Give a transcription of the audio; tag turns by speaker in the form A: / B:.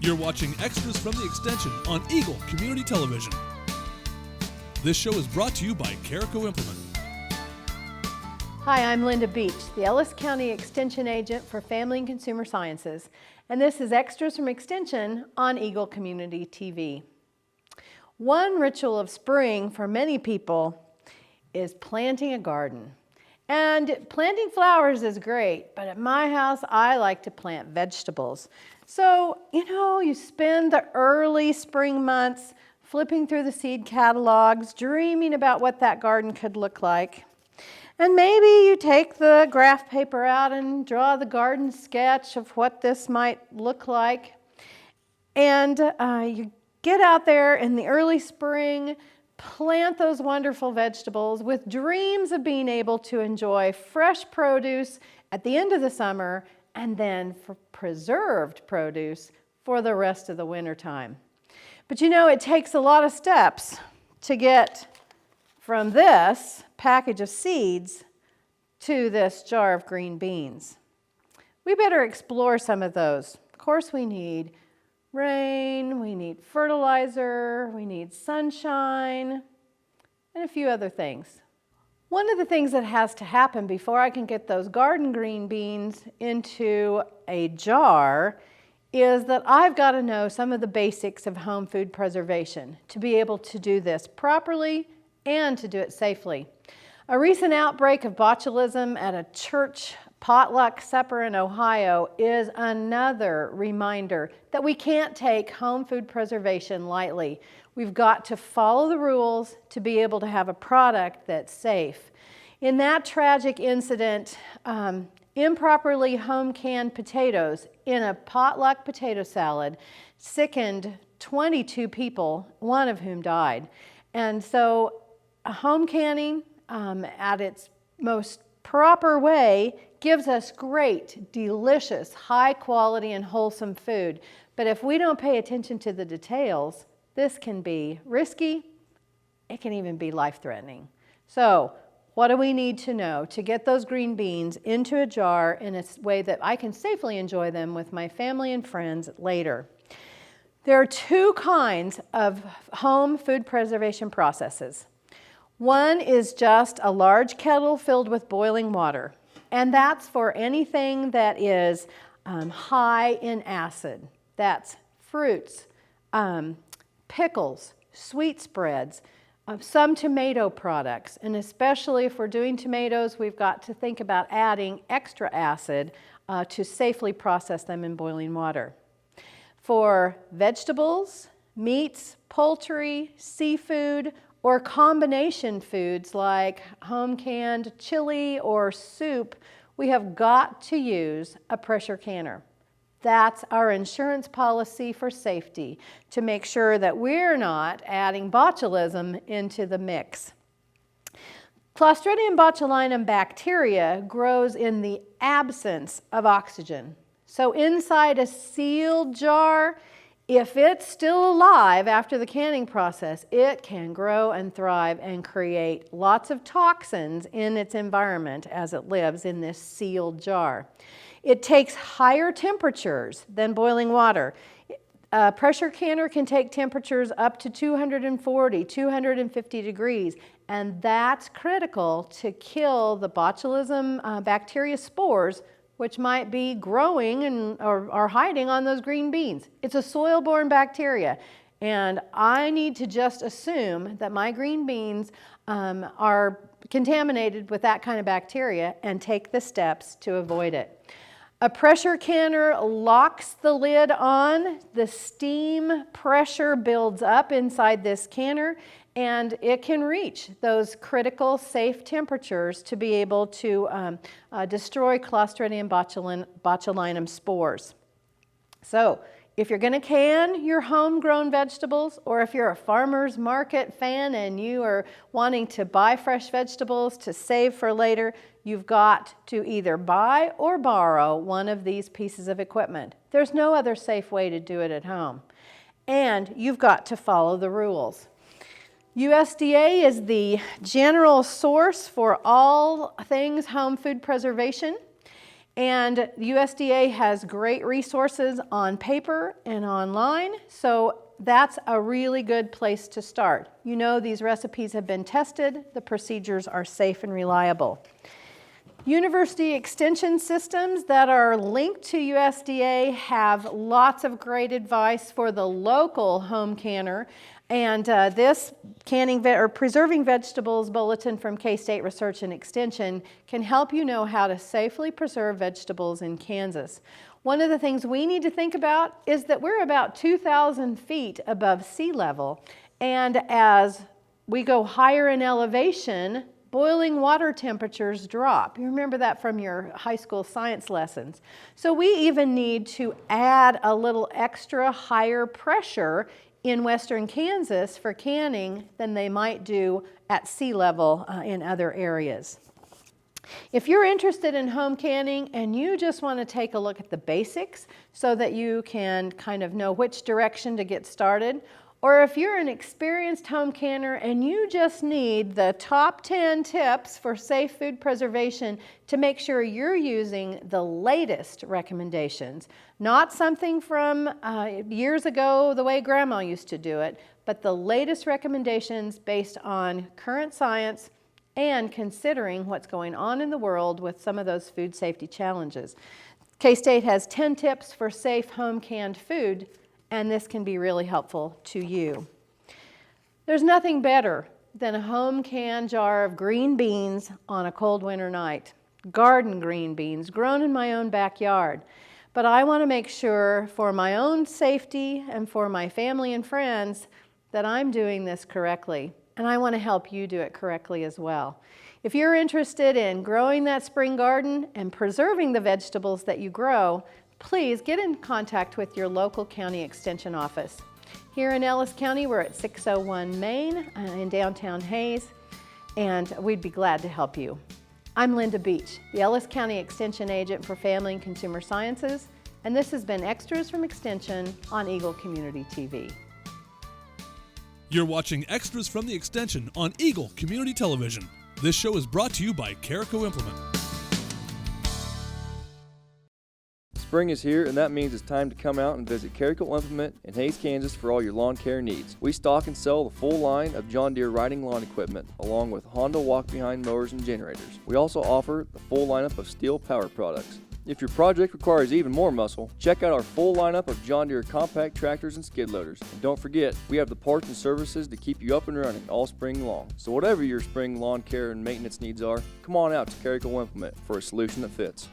A: You're watching Extras from the Extension on Eagle Community Television. This show is brought to you by Carico Implement.
B: Hi, I'm Linda Beech, the Ellis County Extension Agent for Family and Consumer Sciences, and this is Extras from Extension on Eagle Community TV. One ritual of spring for many people is planting a garden. And planting flowers is great, but at my house, I like to plant vegetables. So, you spend the early spring months flipping through the seed catalogs, dreaming about what that garden could look like. And maybe you take the graph paper out and draw the garden sketch of what this might look like. And you get out there in the early spring, plant those wonderful vegetables with dreams of being able to enjoy fresh produce at the end of the summer and then for preserved produce for the rest of the winter time. But it takes a lot of steps to get from this package of seeds to this jar of green beans. We better explore some of those. Of course, we need rain, we need fertilizer, we need sunshine, and a few other things. One of the things that has to happen before I can get those garden green beans into a jar is that I've got to know some of the basics of home food preservation to be able to do this properly and to do it safely. A recent outbreak of botulism at a church potluck supper in Ohio is another reminder that we can't take home food preservation lightly. We've got to follow the rules to be able to have a product that's safe. In that tragic incident, improperly home canned potatoes in a potluck potato salad sickened 22 people, one of whom died. And so home canning at its most proper way gives us great, delicious, high quality and wholesome food. But if we don't pay attention to the details, this can be risky. It can even be life-threatening. So what do we need to know to get those green beans into a jar in a way that I can safely enjoy them with my family and friends later? There are two kinds of home food preservation processes. One is just a large kettle filled with boiling water, and that's for anything that is high in acid. That's fruits, pickles, sweet spreads, some tomato products, and especially if we're doing tomatoes, we've got to think about adding extra acid to safely process them in boiling water. For vegetables, meats, poultry, seafood, or combination foods like home canned chili or soup, we have got to use a pressure canner. That's our insurance policy for safety to make sure that we're not adding botulism into the mix. Clostridium botulinum bacteria grows in the absence of oxygen. So inside a sealed jar, if it's still alive after the canning process, it can grow and thrive and create lots of toxins in its environment as it lives in this sealed jar. It takes higher temperatures than boiling water. A pressure canner can take temperatures up to 240, 250 degrees, and that's critical to kill the botulism bacteria spores which might be growing or hiding on those green beans. It's a soil-borne bacteria, and I need to just assume that my green beans are contaminated with that kind of bacteria and take the steps to avoid it. A pressure canner locks the lid on, the steam pressure builds up inside this canner, and it can reach those critical safe temperatures to be able to destroy Clostridium botulinum spores. So if you're going to can your homegrown vegetables, or if you're a farmer's market fan and you are wanting to buy fresh vegetables to save for later, you've got to either buy or borrow one of these pieces of equipment. There's no other safe way to do it at home. And you've got to follow the rules. USDA is the general source for all things home food preservation. And USDA has great resources on paper and online, so that's a really good place to start. You know these recipes have been tested, the procedures are safe and reliable. University extension systems that are linked to USDA have lots of great advice for the local home canner. And this preserving vegetables bulletin from K-State Research and Extension can help you know how to safely preserve vegetables in Kansas. One of the things we need to think about is that we're about 2,000 feet above sea level. And as we go higher in elevation, boiling water temperatures drop. You remember that from your high school science lessons. So we even need to add a little extra higher pressure in western Kansas for canning than they might do at sea level in other areas. If you're interested in home canning and you just want to take a look at the basics so that you can kind of know which direction to get started, or if you're an experienced home canner and you just need the top 10 tips for safe food preservation to make sure you're using the latest recommendations, not something from years ago the way Grandma used to do it, but the latest recommendations based on current science and considering what's going on in the world with some of those food safety challenges. K-State has 10 tips for safe home canned food, and this can be really helpful to you. There's nothing better than a home canned jar of green beans on a cold winter night. Garden green beans grown in my own backyard. But I want to make sure for my own safety and for my family and friends that I'm doing this correctly. And I want to help you do it correctly as well. If you're interested in growing that spring garden and preserving the vegetables that you grow, please get in contact with your local county extension office. Here in Ellis County, we're at 601 Main in downtown Hayes, and we'd be glad to help you. I'm Linda Beech, the Ellis County Extension Agent for Family and Consumer Sciences, and this has been Extras from Extension on Eagle Community TV.
A: You're watching Extras from the Extension on Eagle Community Television. This show is brought to you by Carico Implement.
C: Spring is here, and that means it's time to come out and visit Carico Implement in Hayes, Kansas for all your lawn care needs. We stock and sell the full line of John Deere riding lawn equipment, along with Honda walk-behind mowers and generators. We also offer the full lineup of steel power products. If your project requires even more muscle, check out our full lineup of John Deere compact tractors and skid loaders. And don't forget, we have the parts and services to keep you up and running all spring long. So whatever your spring lawn care and maintenance needs are, come on out to Carico Implement for a solution that fits.